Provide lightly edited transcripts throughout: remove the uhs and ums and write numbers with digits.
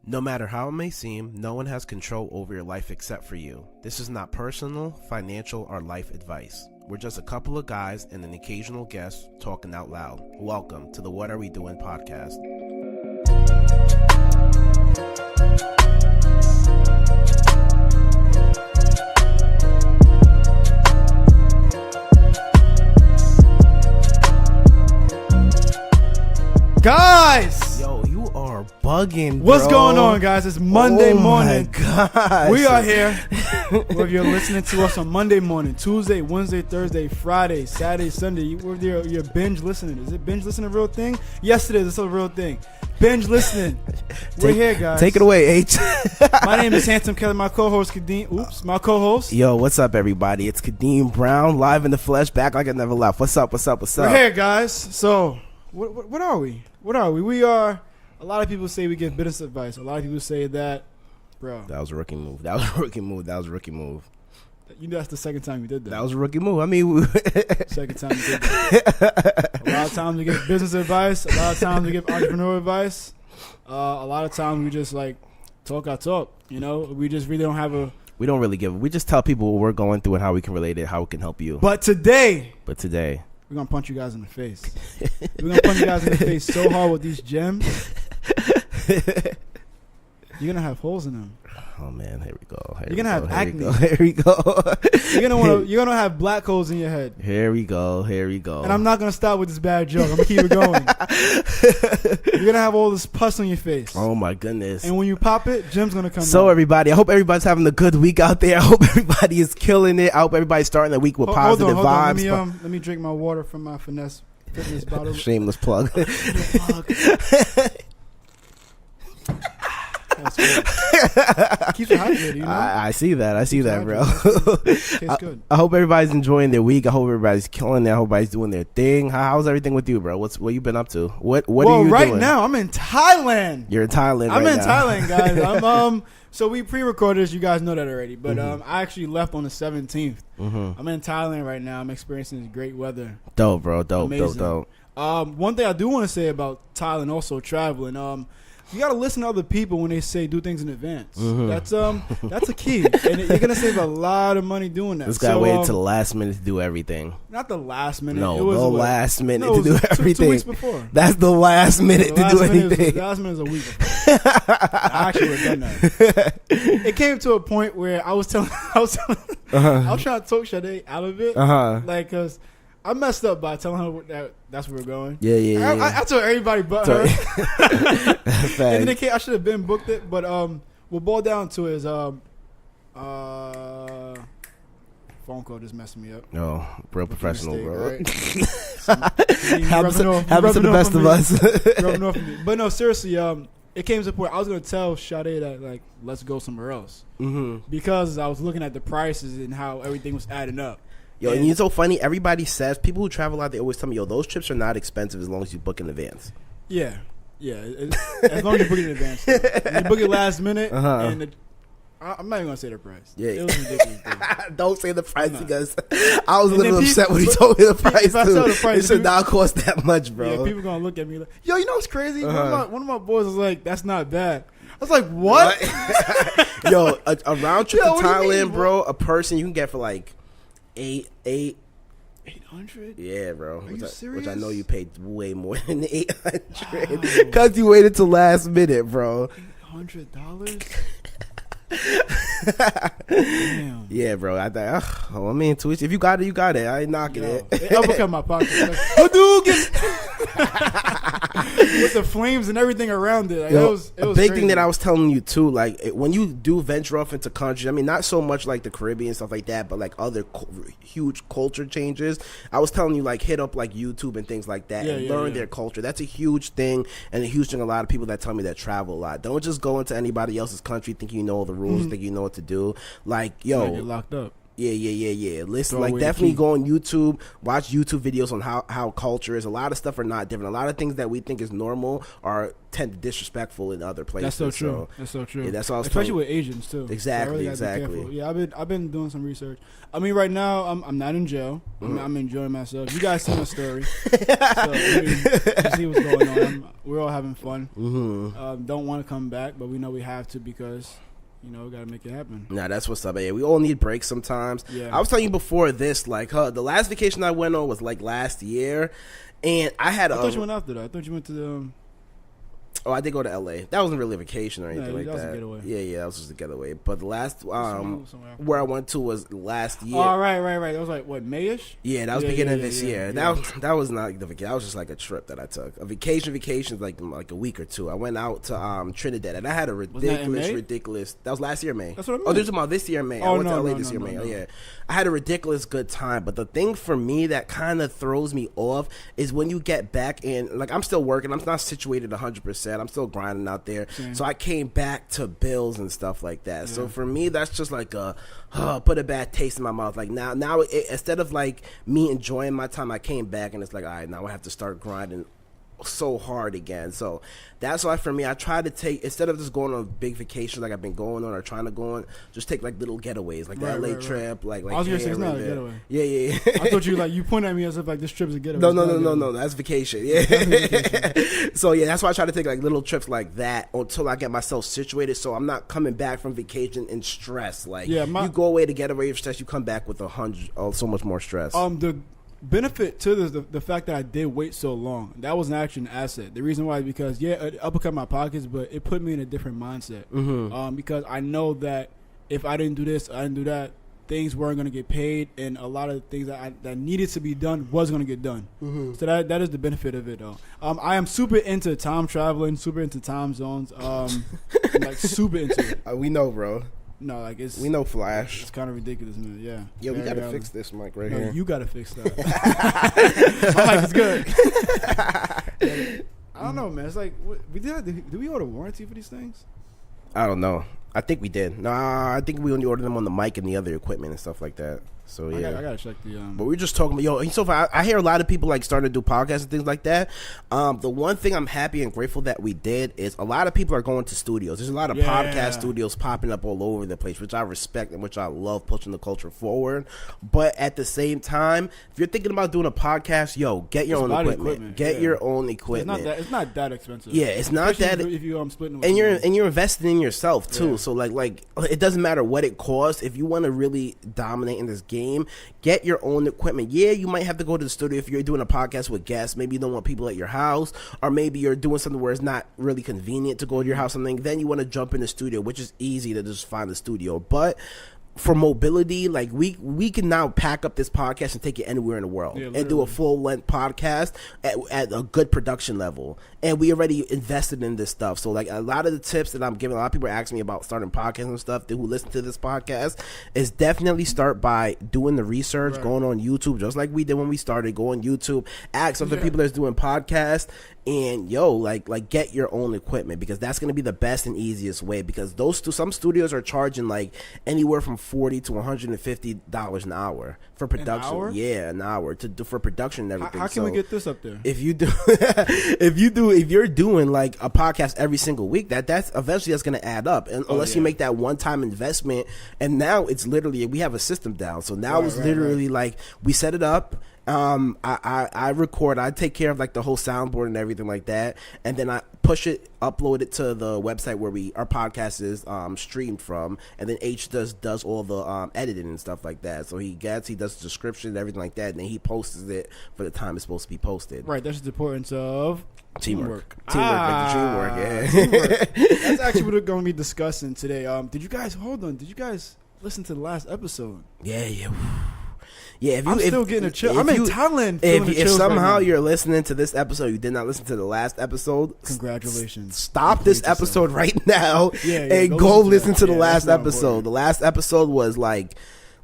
No matter how it may seem, no one has control over your life except for you. This is not personal, financial, or life advice. We're just a couple of guys and an occasional guest talking out loud. Welcome to the What Are We Doing podcast. Guys! Yo, you are bugging, What's bro. going on, guys? It's Monday morning. God. We are here. Whether you're listening to us on Monday morning, Tuesday, Wednesday, Thursday, Friday, Saturday, Sunday, whether you're binge listening. Is it binge listening a real thing? Yes, it is. It's a real thing. Binge listening. We're here, guys. Take it away, H. My name is Hansome Kelly. My co-host, Kadeem. Oops, my co-host. Yo, what's up, everybody? It's Kadeem Brown, live in the flesh, back like I never left. What's up? We're here, guys. So, what are we? We are, a lot of people say we give business advice. A lot of people say that, bro. That was a rookie move. You know, that's the second time you did that. That was a rookie move. I mean, second time you did that. A lot of times we give business advice. A lot of times we give entrepreneur advice. A lot of times we just like talk our talk. You know, we just really don't have a. We don't really give. We just tell people what we're going through and how we can relate it, how it can help you. But today. We're going to punch you guys in the face. We're going to punch you guys in the face so hard with these gems. You're going to have holes in them. Oh, man. Here we go. You're going to have acne. Here we go. You're going to have black holes in your head. Here we go. And I'm not going to stop with this bad joke. I'm going to keep it going. You're going to have all this pus on your face. Oh, my goodness. And when you pop it, Jim's going to come So, out. everybody, I hope everybody's having a good week out there. I hope everybody is killing it. I hope everybody's starting the week with positive vibes. Let me drink my water from my fitness bottle. Shameless plug. That's good. Keeps it hydrated, you know? I see that, bro. Tastes good. I hope everybody's enjoying their week. I hope everybody's killing it. I hope everybody's doing their thing. How's everything with you, bro? What you been up to? What are you doing? Right now, I'm in Thailand. You're in Thailand I'm right in now. Thailand, guys. So we pre-recorded this. You guys know that already. But I actually left on the 17th. I'm in Thailand right now. I'm experiencing this great weather. Dope, bro. Dope. One thing I do want to say about Thailand, also traveling, you gotta listen to other people when they say do things in advance. That's a key, and you're gonna save a lot of money doing that. This guy waited to the last minute to do everything. Not the last minute. No, it was last minute to do everything. 2 weeks before. That's the last minute to do anything. The last minute is a week before. I actually would have done that. It came to a point where I was trying to talk Sade out of it, like, cause I messed up by telling her that's where we're going. Yeah. I told everybody but her. And then I should have been booked it, but what boiled down to is phone call just messing me up. No, real professional, mistake, bro. Right? Happens to the best of us. Rubbing off on me. But no, seriously, it came to a point I was gonna tell Sade that like let's go somewhere else because I was looking at the prices and how everything was adding up. Yo, and it's so funny. Everybody says, people who travel out, they always tell me, yo, those trips are not expensive as long as you book in advance. Yeah. As long as you book it in advance. You book it last minute, and I'm not even going to say the price. Yeah. It was ridiculous. Don't say the price because I was a little upset when he told me the price, too. It should not cost that much, bro. Yeah, people going to look at me like, yo, you know what's crazy? One of my boys was like, that's not bad. I was like, what? Yo, a round trip to Thailand, mean, bro, a person you can get for like 800. Yeah, bro. Are you serious? Which I know you paid way more than 800 because you waited till last minute, bro. $800. Damn. Yeah, bro. I mean, Twitch. If you got it, you got it. I ain't knocking it. It uppercut my pocket. Like, Hadouken! With the flames and everything around it. Like, Yo, it was a big crazy. thing that I was telling you too, like when you do venture off into countries, I mean, not so much like the Caribbean stuff like that, but like other huge culture changes. I was telling you, like, hit up like YouTube and things like that and learn their culture. That's a huge thing, and a huge thing. A lot of people that tell me that travel a lot. Don't just go into anybody else's country thinking you know all the rules, think you know what to do. Like, yo, get locked up. Yeah. Listen, like definitely go on YouTube, watch YouTube videos on how culture is. A lot of stuff are not different. A lot of things that we think is normal are tend to disrespectful in other places. That's so true. Yeah, that's all. Especially with Asians too. Exactly. Yeah, I've been doing some research. I mean, right now I'm not in jail. I'm enjoying myself. You guys see my story, so you see what's going on. We're all having fun. Don't want to come back, but we know we have to because. We got to make it happen. Nah, that's what's up. Yeah, we all need breaks sometimes. Yeah. I was telling you before this, like, the last vacation I went on was, like, last year. And I thought you went after that. I thought you went to the... Oh, I did go to L.A. That wasn't really a vacation or anything like that. That was a getaway. Yeah, that was just a getaway. But the last where I went to was last year. Oh, right. That was like, what, May-ish? Yeah, that was beginning of this year. Yeah. That was not the vacation. That was just like a trip that I took. A vacation is like a week or two. I went out to Trinidad, and I had a ridiculous... That was last year, May. That's what I mean. Oh, this is about this year, May. I went to L.A. this year, May. Oh, yeah. I had a ridiculous good time. But the thing for me that kind of throws me off is when you get back in... Like, I'm still working. I'm not situated 100%. I'm still grinding out there. So I came back to bills and stuff like that. So for me, that's just like put a bad taste in my mouth. Like now instead of like me enjoying my time, I came back and it's like, all right, now I have to start grinding so hard again. So that's why for me, I try to take, instead of just going on big vacations like I've been going on or trying to go on, just take like little getaways, like the LA trip. Like I was gonna say it's not a getaway. Yeah. I thought you pointed at me as if like this trip is a getaway. No, that's vacation. Yeah. So yeah, that's why I try to take like little trips like that until I get myself situated, so I'm not coming back from vacation in stress. Like you go away to get away from stress, you come back with so much more stress. The benefit to this, the fact that I did wait so long, that was actually an asset. The reason why is because it uppercut my pockets, but it put me in a different mindset. Because I know that if I didn't do this, I didn't do that, things weren't going to get paid, and a lot of things that needed to be done was going to get done. So that is the benefit of it, though. I am super into time traveling, super into time zones, like super into it. We know, bro. No, like we know Flash. It's kind of ridiculous, man. Yeah. Yo, we gotta fix this mic right here. You gotta fix that. My mic is good. I don't know, man. It's like did we order warranty for these things? I don't know. I think we did. Nah, I think we only ordered them on the mic and the other equipment and stuff like that. So yeah, I gotta check the. But we were just talking about so far. I hear a lot of people like starting to do podcasts and things like that. The one thing I'm happy and grateful that we did is a lot of people are going to studios. There's a lot of podcast studios popping up all over the place, which I respect and which I love, pushing the culture forward. But at the same time, if you're thinking about doing a podcast, get your own equipment. Get your own equipment. It's not that expensive. Yeah, it's not that. If you splitting, and you're investing in yourself too. So like it doesn't matter what it costs. If you want to really dominate in this game, get your own equipment. Yeah, you might have to go to the studio if you're doing a podcast with guests. Maybe you don't want people at your house, or maybe you're doing something where it's not really convenient to go to your house. Something then you want to jump in the studio, which is easy to just find the studio. But for mobility, like we can now pack up this podcast and take it anywhere in the world and do a full-length podcast at a good production level. And we already invested in this stuff. So like a lot of the tips that I'm giving, a lot of people are asking me about starting podcasts and stuff who listen to this podcast, is definitely start by doing the research, going on YouTube, just like we did when we started. Go on YouTube, ask other people that's doing podcasts, and like get your own equipment, because that's going to be the best and easiest way, because some studios are charging like anywhere from $40 to $150 an hour for production. An hour for production and everything. How can we get this up there? If you're doing like a podcast every single week, that's eventually that's going to add up, and unless you make that one-time investment. And now it's literally, we have a system down, so now it's literally like we set it up. I record, I take care of like the whole soundboard and everything like that, and then I push it, upload it to the website where our podcast is streamed from, and then H does all the editing and stuff like that. So he does the description and everything like that, and then he posts it for the time it's supposed to be posted. Right, that's the importance of teamwork. Make the dream work. Yeah, teamwork. That's actually what we're going to be discussing today. Did you guys listen to the last episode? Yeah. I'm still getting a chill. I'm in Thailand. If somehow you're listening to this episode, you did not listen to the last episode, congratulations. Stop this episode right now and go listen to the last episode. The last episode was like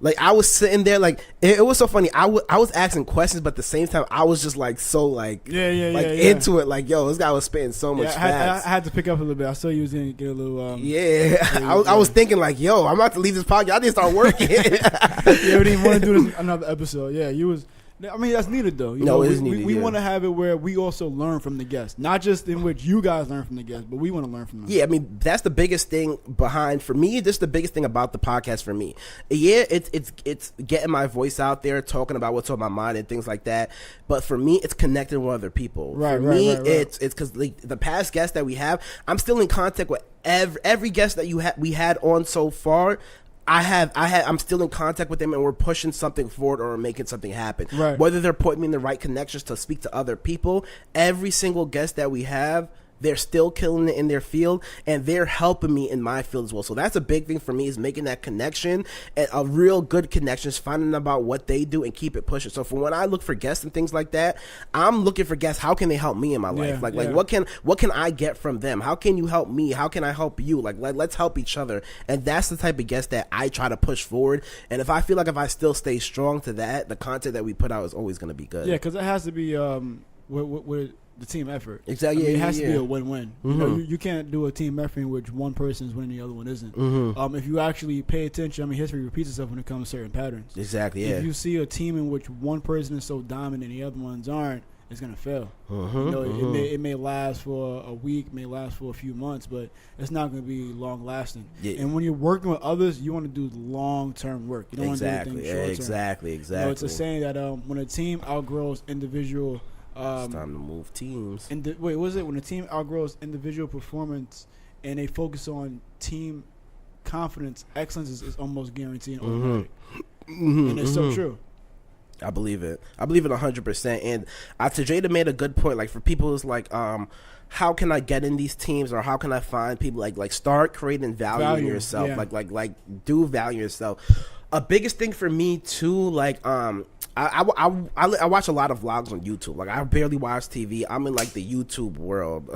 Like I was sitting there, like it was so funny. I was asking questions, but at the same time, I was just like so like into it. Like yo, this guy was spitting so much facts. I had to pick up a little bit. I saw you was gonna get a little. I was thinking like, yo, I'm about to leave this podcast. I need to start working. You didn't even want to do this another episode. Yeah, you was. I mean, that's needed though. You know, it is needed. We want to have it where we also learn from the guests, not just in which you guys learn from the guests, but we want to learn from them. Yeah, I mean, that's the biggest thing for me. This is the biggest thing about the podcast for me. Yeah, it's getting my voice out there, talking about what's on my mind and things like that. But for me, it's connecting with other people. Right, for me, it's because like the past guests that we have, I'm still in contact with every guest that we had on so far. I'm still in contact with them, and we're pushing something forward or making something happen. Right. Whether they're putting me in the right connections to speak to other people, every single guest that we have, they're still killing it in their field, and they're helping me in my field as well. So that's a big thing for me, is making that connection, and a real good connection, is finding about what they do and keep it pushing. So for when I look for guests and things like that, I'm looking for guests. How can they help me in my life? Like what can I get from them? How can you help me? How can I help you? Like let's help each other. And that's the type of guest that I try to push forward. And if I feel like if I still stay strong to that, the content that we put out is always going to be good. Yeah, because it has to be with the team effort. Exactly. I mean, it has to be a win-win. Mm-hmm. You know, you can't do a team effort in which one person is winning, the other one isn't. Mm-hmm. If you actually pay attention, I mean, history repeats itself when it comes to certain patterns. Exactly. Yeah. If you see a team in which one person is so dominant and the other ones aren't, it's gonna fail. You know, it may last for a week, may last for a few months, but it's not gonna be long lasting. Yeah. And when you're working with others, you want to do long term work. You don't want to do anything short term. Exactly. You know, it's a saying that when a team outgrows individual. It's time to move teams. What was it? When a team outgrows individual performance and they focus on team confidence, excellence is almost guaranteed. And it's so true. I believe it. I believe it 100%. And Jada made a good point. Like for people, it's like, how can I get in these teams, or how can I find people? Like start creating value in yourself. Yeah. Like do value yourself. A biggest thing for me too, like I watch a lot of vlogs on YouTube. Like I barely watch TV. I'm in like the YouTube world.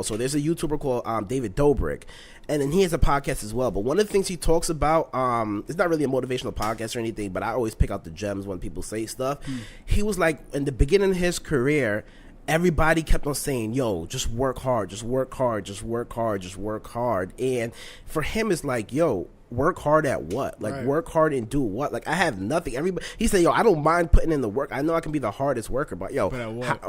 So there's a YouTuber called David Dobrik, and then he has a podcast as well. But one of the things he talks about, it's not really a motivational podcast or anything, but I always pick out the gems when people say stuff. He was like, in the beginning of his career, everybody kept on saying, yo, just work hard, just work hard, just work hard, just work hard. And for him, it's like, yo, work hard at what? Like, work hard and do what? Like, I have nothing. Everybody, he said, yo, I don't mind putting in the work. I know I can be the hardest worker, but yo,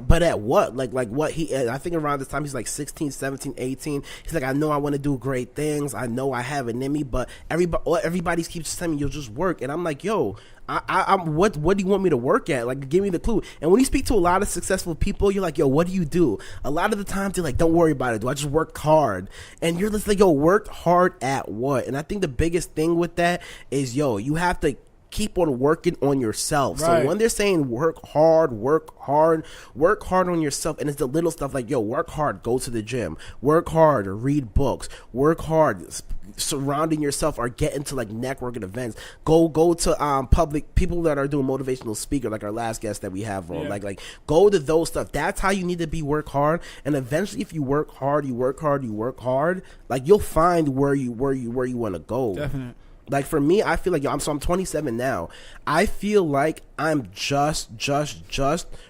but at what? Like what? I think around this time, he's like 16, 17, 18. He's like, I know I want to do great things. I know I have it in me, but everybody keeps telling me, you'll just work. And I'm like, yo, what do you want me to work at? Like, give me the clue. And when you speak to a lot of successful people, you're like, yo, what do you do? A lot of the times they're like, don't worry about it. Do I just work hard? And you're just like, yo, work hard at what? And I think the biggest thing with that is, yo, you have to keep on working on yourself. Right. So when they're saying work hard on yourself, and it's the little stuff like, yo, work hard, go to the gym, work hard, read books, work hard, surrounding yourself or getting to like networking events, go to public people that are doing motivational speaker, like our last guest that we have on, like go to those stuff. That's how you need to be. Work hard, and eventually if you work hard, like you'll find where you want to go. Definitely. Like for me, I feel like, yo, I'm 27 now. I feel like I'm just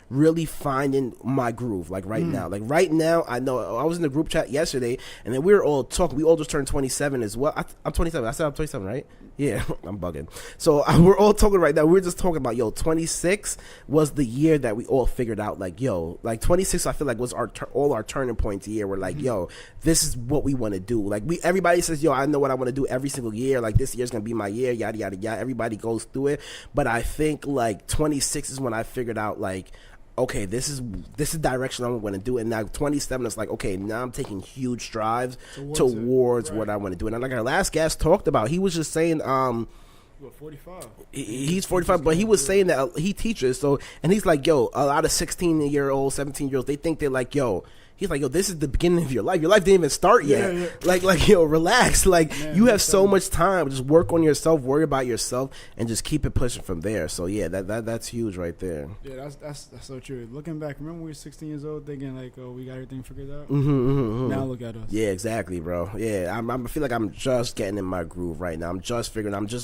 really finding my groove. Like right now, I know I was in the group chat yesterday, and then we were all talking. We all just turned 27 as well. I'm 27. I said I'm 27, right? Yeah, I'm bugging. So we're all talking right now. We're just talking about, yo, 26 was the year that we all figured out, like, yo, like 26, I feel like was all our turning points year. We're like, yo, this is what we want to do. Like everybody says, yo, I know what I want to do every single year. Like this year's going to be my year, yada, yada, yada. Everybody goes through it. But I think like 26 is when I figured out, like, okay, this is the direction I'm going to do. And now 27 is like, okay, now I'm taking huge strides towards what I want to do. And like our last guest talked about, he was just saying, 45? He's 45, but he was saying that he teaches. So, and he's like, yo, a lot of 16-year-olds, 17-year-olds, they think they're like, yo, He's like, yo, this is the beginning of your life. Your life didn't even start yet. Yeah. Like, yo, relax. Like, you have so much time. Just work on yourself, worry about yourself, and just keep it pushing from there. So, yeah, that's huge right there. Yeah, that's so true. Looking back, remember we were 16 years old thinking, like, oh, we got everything figured out? Now look at us. Yeah, exactly, bro. Yeah, I feel like I'm just getting in my groove right now. I'm just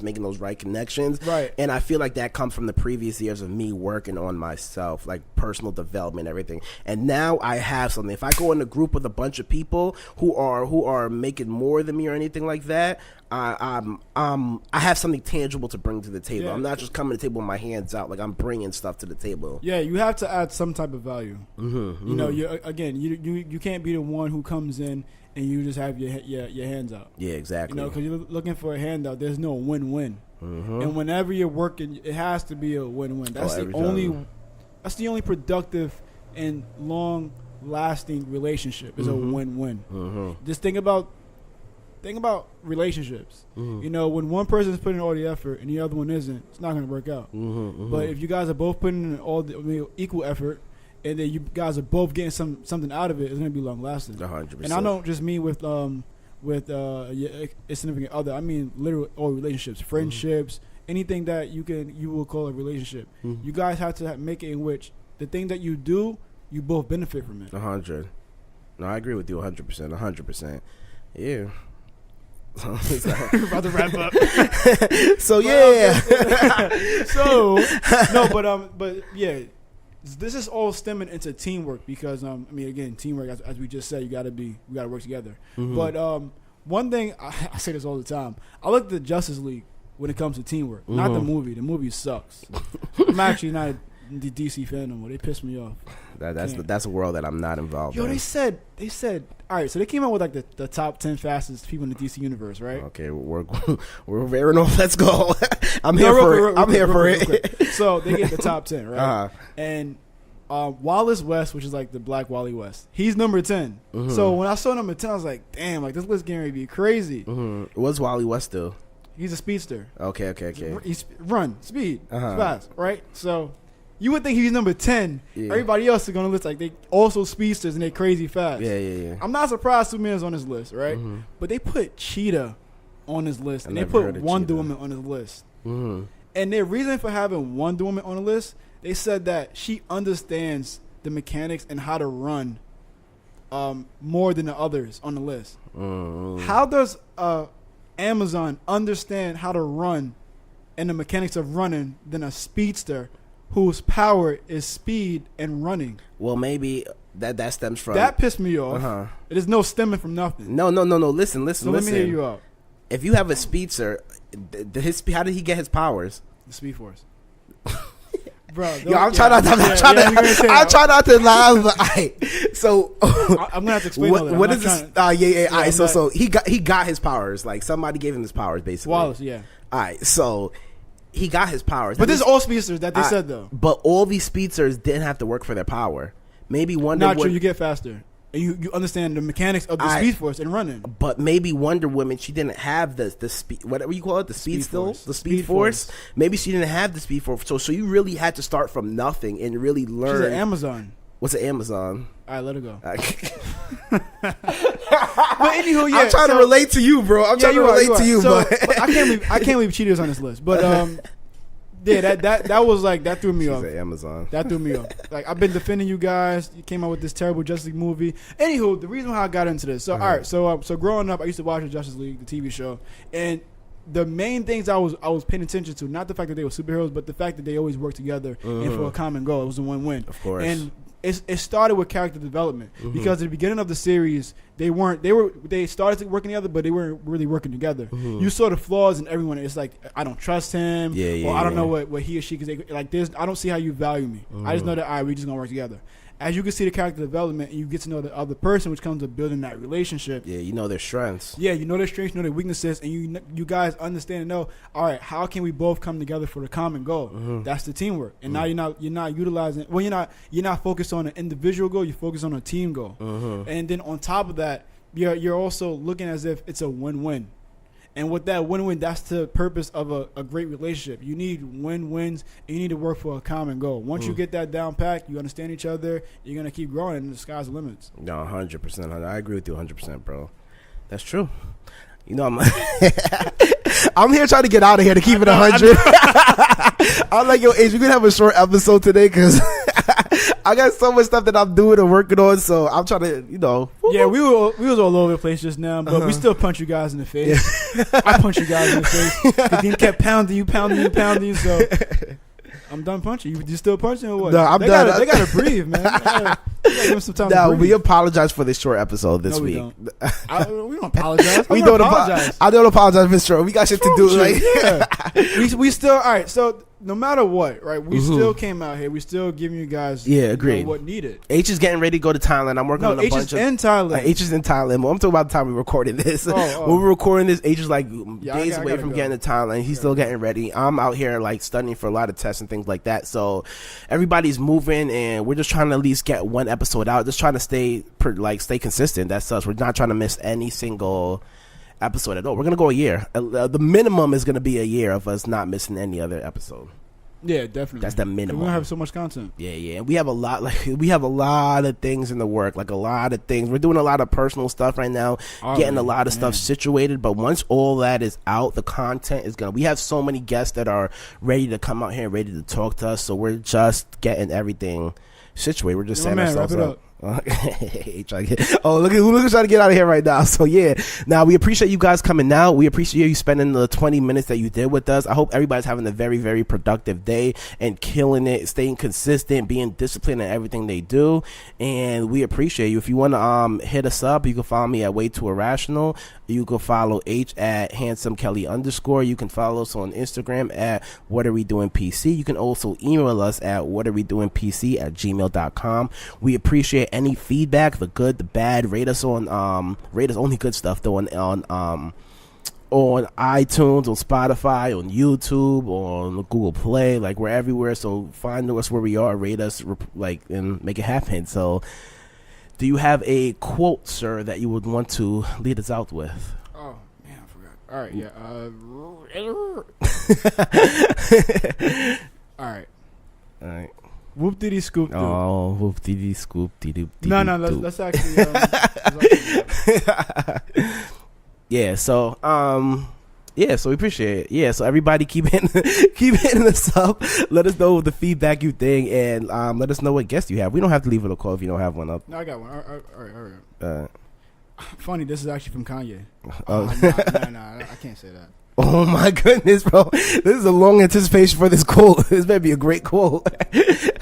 making those right connections. Right. And I feel like that comes from the previous years of me working on myself, like personal development, everything. And now I have something. If I go in a group with a bunch of people who are making more than me or anything like that, I have something tangible to bring to the table. I'm not just coming to the table with my hands out. Like, I'm bringing stuff to the table. Yeah, you have to add some type of value. You know, you can't be the one who comes in and you just have your hands out. Yeah, exactly. You know, because you're looking for a handout. There's no win-win. And whenever you're working, it has to be a win-win. That's the only productive and long-lasting relationship is a win-win. Just think about relationships. You know, when one person is putting in all the effort and the other one isn't, it's not going to work out. But if you guys are both putting in all the equal effort, and then you guys are both getting something out of it, it's going to be long-lasting. 100%. And I don't just mean with your significant other. I mean literally all relationships, friendships, anything that you will call a relationship. You guys have to make it in which the thing that you do, you both benefit from it. 100. No, I agree with you 100%. 100%. Yeah. About to wrap up. So yeah. But yeah, this is all stemming into teamwork because I mean, again, teamwork as we just said, we gotta work together. But one thing I say this all the time, I look at the Justice League when it comes to teamwork, not the movie. The movie sucks. I'm actually not the DC fan no more. They piss me off. That's a world that I'm not involved in. They said all right, so they came out with like the top 10 fastest people in the DC universe, right? Okay, we're veering off. Let's go. I'm here for it. So they get the top 10, right? And Wallace West, which is like the Black Wally West, he's number 10. So when I saw number 10, I was like, damn, like this list getting ready to be crazy. What's Wally West do? He's a speedster. Okay. He's speed, fast, right? So you would think he's number 10. Yeah. Everybody else is going to list like they also speedsters and they crazy fast. Yeah. I'm not surprised Superman's on his list, right? But they put Cheetah on his list and they put Wonder Woman on his list. And their reason for having Wonder Woman on the list, they said that she understands the mechanics and how to run more than the others on the list. How does Amazon understand how to run and the mechanics of running than a speedster whose power is speed and running? Well, maybe that stems from... That pissed me off. It is no stemming from nothing. No. Listen. So let me hear you out. If you have a speedster, how did he get his powers? The Speed Force. Bro, I'm trying not to lie. So I'm gonna have to explain what is this? Yeah. So he got his powers. Like somebody gave him his powers, basically. Wallace, yeah. All right, so he got his powers. But this is all speedsters that they said though. But all these speedsters didn't have to work for their power. Maybe Wonder Woman. Not true. You get faster. And you understand the mechanics of the Speed Force and running. But maybe Wonder Woman, she didn't have the speed, whatever you call it, the speed force. Maybe she didn't have the Speed Force. So you really had to start from nothing and really learn. She's an Amazon. What's an Amazon? All right, let her go. But anywho, yeah. I'm trying to relate to you, bro. I'm trying to relate to you, but I can't leave Cheetahs on this list. But yeah, that was like, that threw me off. Amazon. That threw me off. Like, I've been defending you guys. You came out with this terrible Justice League movie. Anywho, the reason how I got into this. So all right, so growing up, I used to watch the Justice League, the TV show, and the main things I was paying attention to, not the fact that they were superheroes, but the fact that they always worked together and for a common goal. It was a win-win. Of course. And it started with character development because at the beginning of the series they started working together, but they weren't really working together. You saw the flaws in everyone. It's like, I don't trust him, or I don't know what he or she, because I don't see how you value me. I just know that we just gonna work together. As you can see the character development, and you get to know the other person, which comes to building that relationship. Yeah, you know their strengths. Yeah, you know their strengths, you know their weaknesses, and you guys understand and know, all right, how can we both come together for the common goal? That's the teamwork. And now you're not utilizing. Well, you're not focused on an individual goal. You're focused on a team goal. And then on top of that, you're also looking as if it's a win-win. And with that win-win, that's the purpose of a great relationship. You need win-wins, and you need to work for a common goal. Once you get that down pat, you understand each other, you're going to keep growing, and the sky's the limits. No, 100%. I agree with you 100%, bro. That's true. You know, I'm here trying to get out of here to keep it 100. I'm like, yo, Ace, we're going to have a short episode today because I got so much stuff that I'm doing and working on, so I'm trying to, you know. Yeah, we was all over the place just now, but we still punch you guys in the face. Yeah. I punch you guys in the face. Kadeem kept pounding you, so I'm done punching. You still punching or what? No, I'm done. They got to breathe, man. They gotta give them some time to breathe. We apologize for this short episode this week. We don't apologize. We don't apologize. I don't apologize for short. We got shit to do. Like, yeah. we still, all right, so no matter what, right, we still came out here. We still giving you guys agreed. What needed. H is getting ready to go to Thailand. I'm working on a bunch of... H is in Thailand. H is in Thailand. Well, I'm talking about the time we recorded this. When we're recording this, H is like days away from getting to Thailand. He's still getting ready. I'm out here like studying for a lot of tests and things like that. So everybody's moving, and we're just trying to at least get one episode out. Just trying to stay consistent. That's us. We're not trying to miss any single episode at all. We're gonna go a year. The minimum is gonna be a year of us not missing any other episode. Yeah, definitely. That's the minimum. We don't have so much content. Yeah. We have a lot of things in the work, like a lot of things. We're doing a lot of personal stuff right now, getting a lot of stuff situated. But once all that is out, the content is we have so many guests that are ready to come out here, ready to talk to us. So we're just getting everything situated. We're just setting ourselves up. Oh, look who's trying to get out of here right now. So yeah, now we appreciate you guys coming out. We appreciate you spending the 20 minutes that you did with us. I hope everybody's having a very, very productive day and killing it, staying consistent, being disciplined in everything they do. And we appreciate you. If you want to hit us up, you can follow me at Way Too Irrational. You can follow H at Hansome Kelly _. You can follow us on Instagram at What Are We Doing PC. You can also email us at whatarewedoingpc@gmail.com. We appreciate any feedback, the good, the bad. Rate us only good stuff though on iTunes, on Spotify, on YouTube, on Google Play. Like, we're everywhere, so find us where we are, rate us, and make it happen. So do you have a quote, sir, that you would want to lead us out with? Oh man, I forgot. All right, yeah. All right. Whoop diddy scoop doo. Oh, whoop diddy scoop diddy. No, let's actually. Yeah. So so we appreciate it. Yeah. So everybody keep hitting us up. Let us know the feedback you think, and let us know what guests you have. We don't have to leave it a call if you don't have one up. No, I got one. All right. Funny, this is actually from Kanye. Oh. No, I can't say that. Oh my goodness, bro! This is a long anticipation for this quote. This better be a great quote.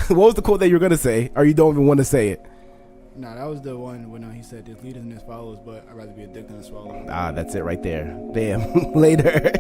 What was the quote that you were gonna say, or you don't even want to say it? No, that was the one when he said, "There's leaders and there's followers, but I'd rather be a dick than a swallow." That's it right there. Bam. Later.